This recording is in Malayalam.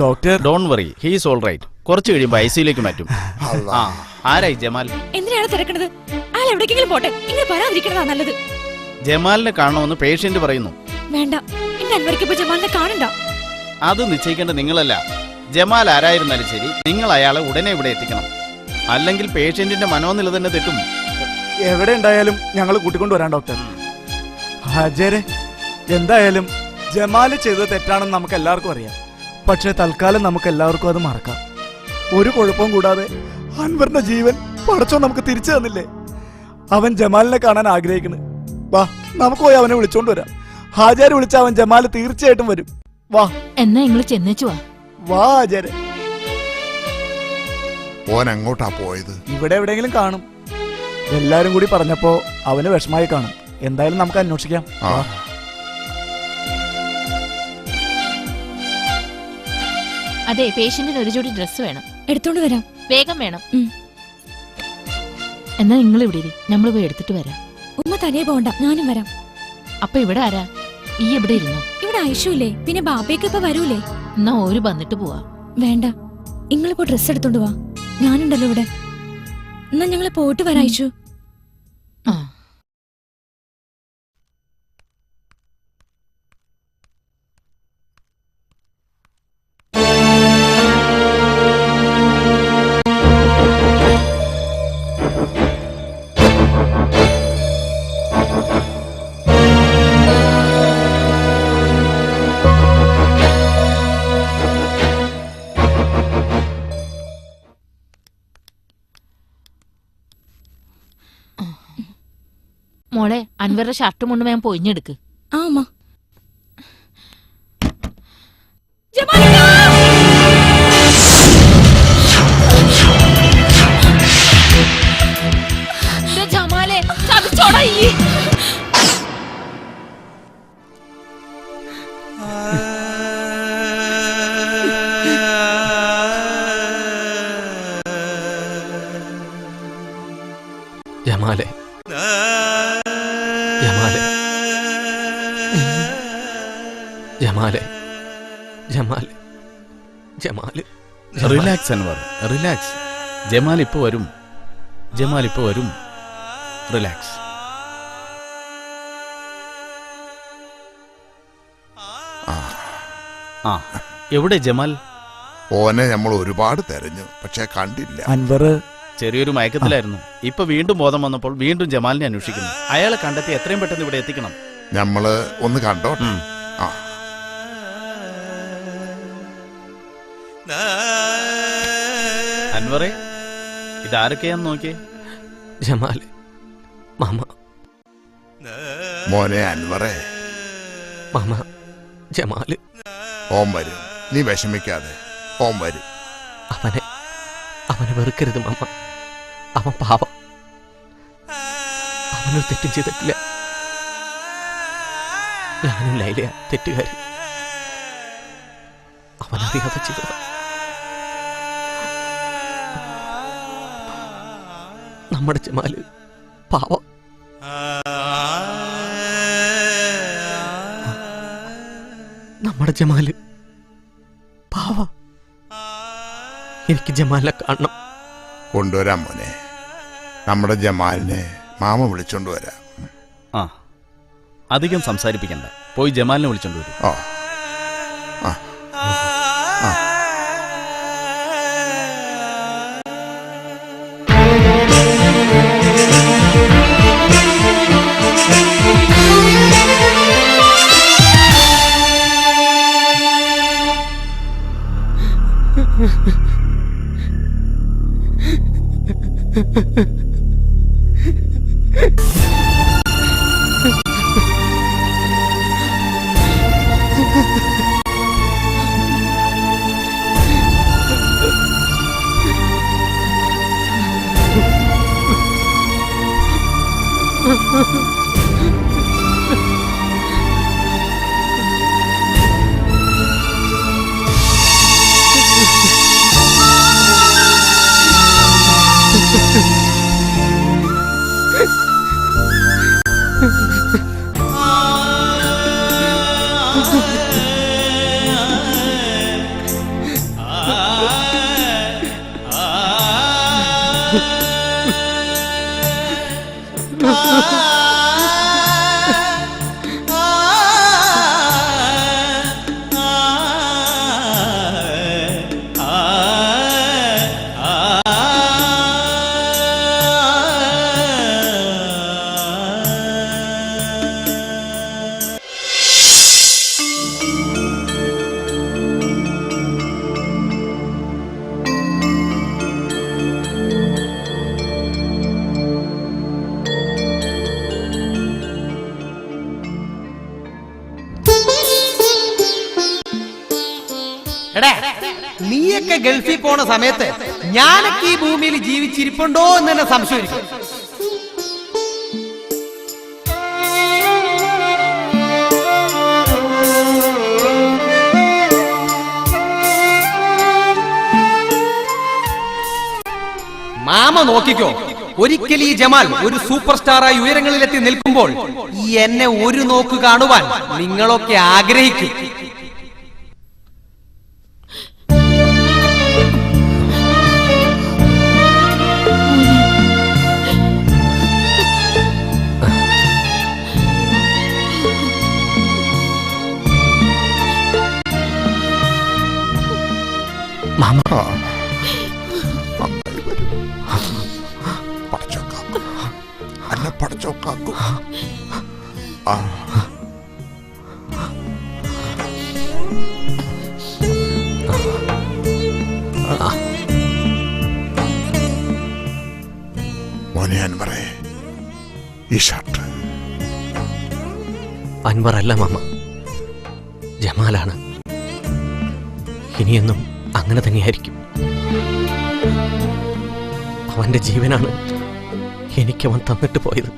Doctor don't worry, he's all right. കുറച്ച് കഴിയുമ്പോൾ ഐസിയിലേക്ക് മാറ്റും. ആരായി ജമാൽ? എന്തിനാണ് തിരക്കണത്? അയാൾ എവിടേക്കെങ്കിലും പോട്ടെ, ഇങ്ങനെ പറയാതിരിക്കണതാ നല്ലത്. ജമാലിനെ കാണണമെന്ന് പേഷ്യന്റ് പറയുന്നു. വേണ്ട, എന്റെ അൻവർക്ക് ജമാലിനെ കാണണ്ട. അത് നിശ്ചയിക്കേണ്ട നിങ്ങളല്ല. ജമാൽ ആരായിരുന്നാലും ശരി, നിങ്ങൾ അയാളെ ഉടനെ ഇവിടെ എത്തിക്കണം. അല്ലെങ്കിൽ പേഷ്യന്റിന്റെ മനോനില തന്നെ തെറ്റും. എവിടെ ഉണ്ടായാലും ഞങ്ങൾ കൂട്ടിക്കൊണ്ടുവരാം ഡോക്ടർ. ഹാജരെ, എന്തായാലും ജമാല് ചെയ്തത് തെറ്റാണെന്ന് നമുക്ക് എല്ലാവർക്കും അറിയാം. പക്ഷെ തൽക്കാലം നമുക്ക് എല്ലാവർക്കും അത് മറക്കാം. ഒരു കുഴപ്പവും കൂടാതെ അൻവറിന്റെ ജീവൻ പടച്ചോ നമുക്ക് തിരിച്ചു തന്നില്ലേ? അവൻ ജമാലിനെ കാണാൻ ആഗ്രഹിക്കുന്നു. വാ, നമുക്ക് പോയി അവനെ വിളിച്ചോണ്ട് വരാം. ഹാജര് വിളിച്ച അവൻ ജമാല് തീർച്ചയായിട്ടും വരും. വാ, എന്നാ നിങ്ങൾ ചെന്നേച്ചു വാ. വാ ഹാജര്. ഓൻ എങ്ങോട്ടാ പോയത്? ഇവിടെ എവിടെയെങ്കിലും കാണും. എല്ലാരും കൂടി പറഞ്ഞപ്പോ അവന് വിഷമായി കാണും. എന്തായാലും നമുക്ക് അന്വേഷിക്കാം. അതെ, പേഷ്യന്റിന് ഒരു ജോഡി ഡ്രസ് വേണം. എടുത്തോണ്ട് വരാം. വേഗം വേണം. എന്നാ നിങ്ങൾ ഇവിടെ ഇരി, നമ്മൾ പോയി എടുത്തിട്ട് വരാം. ഉമ്മ തനിയെ പോണ്ട, ഞാനും വരാം. അപ്പൊ ഇവിടെ ആരാ? ഈ എവിടെ ഇരുന്നോ? ഇവിടെ ഐഷുല്ലേ, പിന്നെ ബാബയ്ക്ക് ഇപ്പൊ വരൂലേ? എന്നാ ഓര് വന്നിട്ട് പോവാ. വേണ്ട, നിങ്ങളിപ്പോ ഡ്രസ് എടുത്തോണ്ട് വാ, ഞാനുണ്ടല്ലോ ഇവിടെ. എന്നാ ഞങ്ങള് പോയിട്ട് വരാം ഐഷു. മോളെ, അൻവറുടെ ഷർട്ടും കൊണ്ട് ഞാൻ പൊയിഞ്ഞെടുക്ക്. ആ അമ്മ. ജമാലെ, ചതിച്ചോടാ ഈ. ജമാലെ, ജമാലെ, ജമാലെ, ജമാലെ, ജമാല്. Relax Anwar, relax. ജമാൽ ഇപ്പൊ വരും, ജമാൽ ഇപ്പൊ വരും. റിലാക്സ്. എവിടെ ജമാൽ? ഓനെ നമ്മൾ ഒരുപാട് തെരഞ്ഞു, പക്ഷെ കണ്ടില്ല. അൻവർ ചെറിയൊരു മയക്കത്തിലായിരുന്നു. ഇപ്പൊ വീണ്ടും ബോധം വന്നപ്പോൾ വീണ്ടും ജമാലിനെ അന്വേഷിക്കുന്നു. അയാളെ കണ്ടെത്തി എത്രയും പെട്ടെന്ന് ഇവിടെ എത്തിക്കണം. നമ്മള് ഒന്ന് കണ്ടോട്ടെ. അൻവറെ, ഇതാരൊക്കെയാന്ന് നോക്കിയേ. ജമാല്, മാമ. മോനെ അൻവറെ. മാമ, ജമാല്. ഓം വരും, നീ വിഷമിക്കാതെ. ഓം വരും. അവനെ വെറുക്കരുത് മാമ. അവൻ പാവം. അവനൊരു തെറ്റും ചെയ്തിട്ടില്ല. ഞാനും ലൈലയാ തെറ്റുകാരി. അവനറിയാതെ ചെയ്തത്. നമ്മുടെ ജമാല് പാവം. നമ്മുടെ ജമാല് പാവം. എനിക്ക് ജമാലിനെ കാണണം. കൊണ്ടുവരാം മോനെ. നമ്മുടെ ജമാലിനെ മാമ വിളിച്ചോണ്ട് വരാം. അധികം സംസാരിപ്പിക്കണ്ട, പോയി ജമാലിനെ വിളിച്ചോണ്ട് വരും. എടാ നീയൊക്കെ ഗൾഫിൽ പോണ സമയത്ത് ഞാനൊക്കെ ഈ ഭൂമിയിൽ ജീവിച്ചിരിപ്പുണ്ടോ എന്ന് തന്നെ സംശയിക്കും. മാമ നോക്കിക്കോ, ഒരിക്കൽ ഈ ജമാൽ ഒരു സൂപ്പർ സ്റ്റാറായി ഉയരങ്ങളിലെത്തി നിൽക്കുമ്പോൾ ഈ എന്നെ ഒരു നോക്ക് കാണുവാൻ നിങ്ങളൊക്കെ ആഗ്രഹിക്കും. മാമ അന്നെ പടച്ചോക്കാക്കൂ. മോനെ അൻവറേ, ഈ ഷർട്ട് അൻവർ അല്ല മാമ, ജമാലാണ്. ഇനിയെന്നും അങ്ങനെ തന്നെയായിരിക്കും. അവന്റെ ജീവനാണ് എനിക്കവൻ തന്നിട്ട് പോയത്.